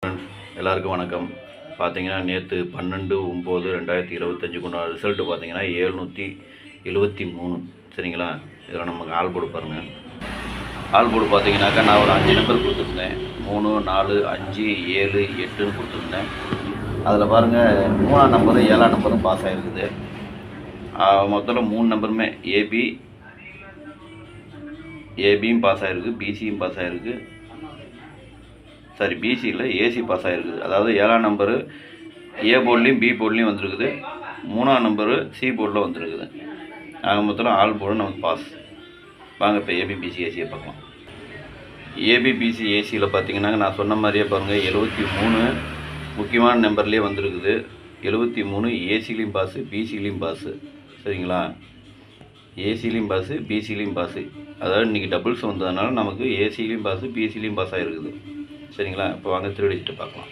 Friends எல்லாருக்கும் வணக்கம். பார்த்தீங்கன்னா நேற்று 12/9/2025 கொண்டாட ரிசல்ட்டு பார்த்தீங்கன்னா 773. சரிங்களா? இதில் நமக்கு ஆல் போர்டு பாருங்கள். ஆல் போர்டு பார்த்தீங்கன்னாக்கா நான் ஒரு 5 நம்பர் கொடுத்துருந்தேன். 3, 4, 5, 7, 8ன்னு கொடுத்துருந்தேன். அதில் பாருங்கள் 3ஆம் நம்பரும் 7ஆம் நம்பரும் பாஸ் ஆகிருக்குது. மொத்தத்தில் 3 நம்பருமே ஏபியும் பாஸ் ஆகிருக்கு, பிசியும் பாஸ் ஆகிருக்கு. சாரி, பிசியில் ஏசி பாஸ் ஆகிருக்குது. அதாவது 7ஆம் நம்பரு ஏ போர்ட்லேயும் பி போர்ட்லேயும் வந்துருக்குது. 3ஆம் நம்பரு சி போர்டில் வந்துருக்குது. ஆக மொத்தம் ஆல் போர்டு நமக்கு பாஸ். வாங்க இப்போ ஏபிபிசி ஏசியை பார்க்கலாம். ஏபிபிசி ஏசியில் பார்த்தீங்கன்னா நான் சொன்ன மாதிரியே பாருங்கள் 73 முக்கியமான நம்பர்லேயே வந்துருக்குது. 73 ஏசிலையும் பாஸு, பிசிலையும் பாஸு. சரிங்களா? ஏசிலையும் பாஸு, பிசிலையும் பாஸு. அதாவது இன்றைக்கி டபுள்ஸ் வந்ததுனால நமக்கு ஏசிலையும் பாஸு, பிசிலையும் பாஸ் ஆகிருக்குது. சரிங்களா? இப்போ வாங்க 3 டிஜிட்டை பார்க்கலாம்.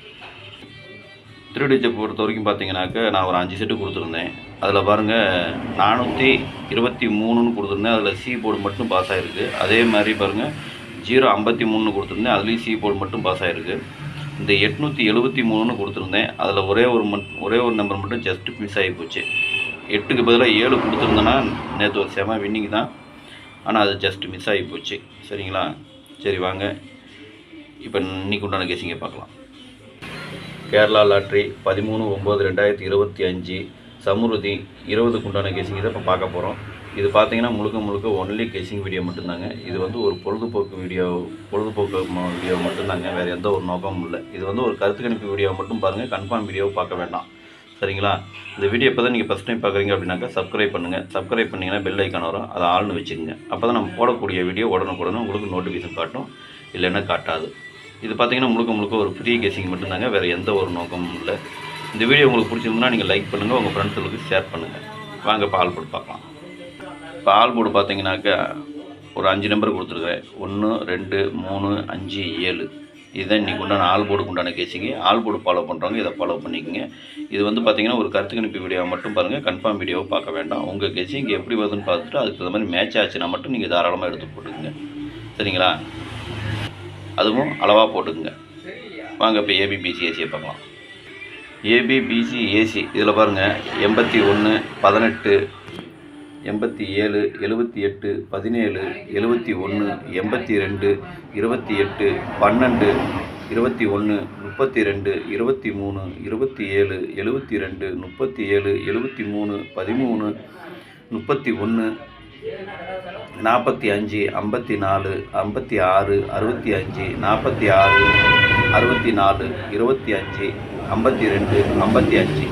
3 டிஜிட்டை பொறுத்த வரைக்கும் பார்த்தீங்கன்னாக்கா நான் ஒரு 5 செட்டு கொடுத்துருந்தேன். அதில் பாருங்கள் 423ன்னு கொடுத்துருந்தேன். அதில் சி போர்டு மட்டும் பாஸ் ஆகிருக்கு. அதே மாதிரி பாருங்கள் 053ன்னு கொடுத்துருந்தேன். அதுலேயும் சி போர்டு மட்டும் பாஸ் ஆகிருக்கு. இந்த 873ன்னு கொடுத்துருந்தேன். அதில் ஒரே ஒரு நம்பர் மட்டும் ஜஸ்ட்டு மிஸ் ஆகி போச்சு. 8க்கு பதிலாக 7 கொடுத்துருந்தேன்னா நேற்று ஒரு செம வின்னிங் தான். ஆனால் அது ஜஸ்ட்டு மிஸ் ஆகி போச்சு. சரிங்களா? சரி வாங்க இப்போ இன்றைக்கி உண்டான கேசிங்கை பார்க்கலாம். கேரளா லாட்ரி 13/9/2025 சமுருதி 20க்கு உண்டான கேசிங் தான் இப்போ பார்க்க போகிறோம். இது பார்த்தீங்கன்னா முழுக்க ஒன்லி கேசிங் வீடியோ மட்டும்தாங்க. இது வந்து ஒரு பொழுதுபோக்கு வீடியோ மட்டும்தாங்க. வேறு எந்த ஒரு நோக்கமும் இல்லை. இது வந்து ஒரு கருத்து கணிப்பு வீடியோ மட்டும் பாருங்கள். கன்ஃபார்ம் வீடியோவை பார்க்க வேண்டாம். சரிங்களா? இந்த வீடியோ இப்போ தான் நீங்கள் ஃபஸ்ட் டைம் பார்க்குறீங்க அப்படின்னாக்கா சப்ஸ்கிரைப் பண்ணுங்கள். சப்ஸ்கிரைப் பண்ணிங்கன்னா பெல் ஐக்கான் வரும், அதை ஆள்னு வச்சுக்கோங்க. அப்போ தான் நம்ம போடக்கூடிய வீடியோ உடனுக்குடனே உங்களுக்கு நோட்டிஃபிகேஷன் காட்டும், இல்லைன்னா காட்டாது. இது பார்த்தீங்கன்னா முழுக்க ஒரு ஃப்ரீ கேசிங் மட்டும்தாங்க. வேறு எந்த ஒரு நோக்கமும் இல்லை. இந்த வீடியோ உங்களுக்கு பிடிச்சிருந்ததுன்னா நீங்கள் லைக் பண்ணுங்கள், உங்கள் ஃப்ரெண்ட்ஸுகளுக்கு ஷேர் பண்ணுங்கள். வாங்க இப்போ ஆல் போர்டு பார்க்கலாம். இப்போ ஆல் போர்டு பார்த்தீங்கன்னாக்கா ஒரு 5 நம்பர் கொடுத்துருக்கேன். 1, 2, 3, 5, 7. இதுதான் இன்றைக்கி உண்டான ஆல் போர்டுக்கு உண்டான கேசிங்கு. ஆல் போர்டு ஃபாலோ பண்ணுறவங்க இதை ஃபாலோ பண்ணிக்கோங்க. இது வந்து பார்த்திங்கன்னா ஒரு கருத்து கணிப்பு வீடியோவை மட்டும் பாருங்கள். கன்ஃபார்ம் வீடியோவை பார்க்க வேண்டாம். உங்கள் கேசிங் எப்படி வருதுன்னு பார்த்துட்டு அதுக்கு தகுந்த மாதிரி மேட்ச் ஆச்சுன்னா மட்டும் நீங்கள் தாராளமாக எடுத்து போட்டுக்குங்க. சரிங்களா? அதுவும் அளவாக போட்டுக்குங்க. வாங்க இப்போ ஏபிபிசி ஏசியை பார்க்கலாம். ஏபிபிசி ஏசி இதில் பாருங்கள் 81, 18, 87, 78, 17, 71, 82, 28, 12, 21, 32, 23, 27, 72, 37, 73, 13, 31, 45, 54, 56, 65, 46, 64, 25, 52, 55.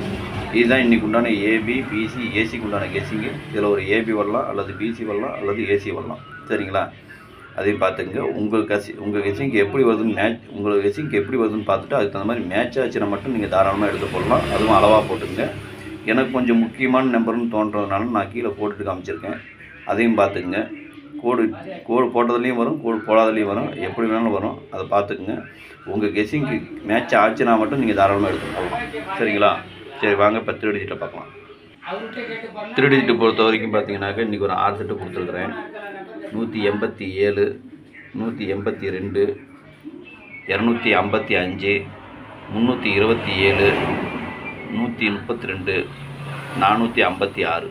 இதுதான் இன்றைக்கி உண்டான ஏபிபிசி ஏசிக்கு உண்டான கேசிங்கு. இதில் ஒரு ஏபி வரலாம், அல்லது பிசி வரலாம், அல்லது ஏசி வரலாம். சரிங்களா? அதையும் பார்த்துங்க. உங்கள் கெசிங்க்கு எப்படி வருதுன்னு உங்கள் கெசிங்க்கு எப்படி வருதுன்னு பார்த்துட்டு அதுக்கு தகுந்த மாதிரி மேட்ச் ஆச்சுன்னா மட்டும் நீங்கள் தாராளமாக எடுத்து போடலாம். அதுவும் அளவாக போட்டுங்க. எனக்கு கொஞ்சம் முக்கியமான நம்பர்னு தோன்றதுனால நான் கீழே போட்டுட்டு காமிச்சிருக்கேன். அதையும் பார்த்துக்குங்க. கோடு போட்டதுலேயும் வரும், கோடு போடாததுலேயும் வரும், எப்படி வேணாலும் வரும். அதை பார்த்துக்குங்க. உங்கள் கெசிங்க்கு மேட்ச் ஆச்சுன்னா மட்டும் நீங்கள் தாராளமாக எடுத்து போடலாம். சரிங்களா? சரி வாங்க இப்போ 3 டிஜிட்டை பார்க்கலாம். 3 டிஜிட்டை பொறுத்த வரைக்கும் பார்த்தீங்கன்னாக்கா இன்றைக்கி ஒரு 6 செட்டு கொடுத்துருக்குறேன். 187, 182, 255, 327, 132, 456.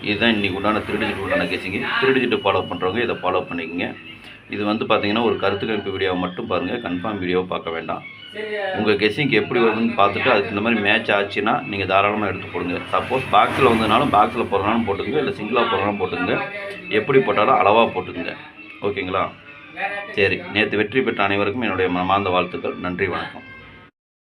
இதுதான் இன்றைக்கி உண்டான 3 டிஜிட் உண்டான கேசிங்கு. 3 டிஜிட்டை ஃபாலோ பண்ணுறவங்க இதை ஃபாலோ பண்ணிக்கோங்க. இது வந்து பார்த்திங்கன்னா ஒரு கருத்து கணிப்பு வீடியோவை மட்டும் பாருங்கள். கன்ஃபார்ம் வீடியோவை பார்க்க வேண்டாம். உங்கள் கெஸ்ஸிங்க்கு எப்படி வருதுன்னு பார்த்துட்டு அதுக்கு இந்த மாதிரி மேட்ச் ஆச்சுன்னா நீங்கள் தாராளமாக எடுத்து போடுங்க. சப்போஸ் பாக்ஸில் வந்ததுனாலும் பாக்ஸில் போடுறனாலும் போட்டுங்க, இல்லை சிங்கிளாக போடுறனாலும் போட்டுங்க. எப்படி போட்டாலும் அளவாக போட்டுங்க. ஓகேங்களா? சரி, நேற்று வெற்றி பெற்ற அனைவருக்கும் என்னுடைய மனமார்ந்த வாழ்த்துக்கள். நன்றி, வணக்கம்.